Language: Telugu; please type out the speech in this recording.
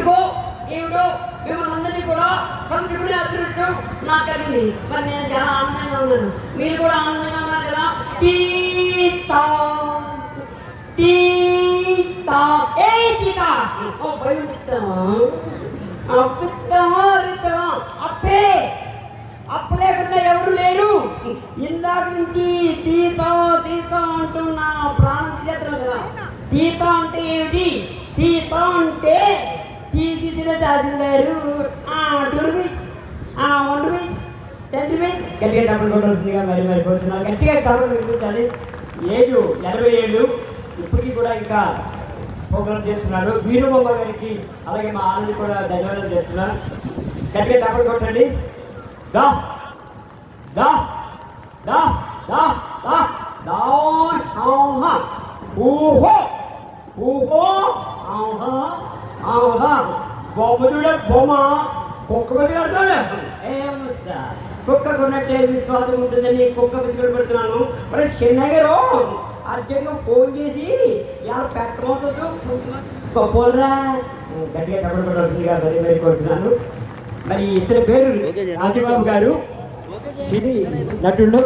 ఎందుకో ఏమిటో మిమ్మల్ని అందరినీ కూడా కలుసుకునే అదృష్టం నాకు కలిగింది. మరి నేను చాలా ఆనందంగా ఉన్నాను, మీరు కూడా ఆనందంగా ఉన్నారు కదా. టీతా టీతా ఏ టీతా ఓ భయం అప్పే అప్పు లేకుండా ఎవరు లేరు. ఇందాక నుంచి తీతా తీతా అంటున్నా ప్రాణం తీసేస్తున్నాం కదా. తీతా అంటే ఏమిటి? తీతా అంటే తీసిన తహసీల్దారు 2 రూపీస్ 1 రూపీస్ 10 రూపీస్ గట్టిగా డబ్బులు కొట్టవలసిందిగా మరి కోరుతున్నాను. గట్టిగా డబ్బులు వినిపించాలి. ఏడు 87 ఇప్పటికీ కూడా ఇంకా ప్రోగ్రామ్ చేస్తున్నాడు. వీరుబొమ్మ గారికి అలాగే మా ఆనంద్ కూడా ధన్యవాదాలు చేస్తున్నాను. గట్టిగా డబ్బులు కొట్టండి. దా దా దా దా దా దా ఊహో ఊహో ఆహా ఆహా బొమ్మడుడ బొమ్మ కుక్క బతికాడుతాడు. ఏం సార్ కుక్క కొన్నట్టే విశ్వాసం ఉంటుందని కుక్క బతికాడు పెడుతున్నాను. మరి చిన్నగారు అర్జెంట్గా ఫోన్ చేసి ఇలా పెట్టబోతుంది గొప్పరా గట్టిగా తప్పడం పడాల్సిందిగా మరి కోరుతున్నాను. మరి ఇతని పేరు రాజబాబు గారు. ఇది నటుల్లో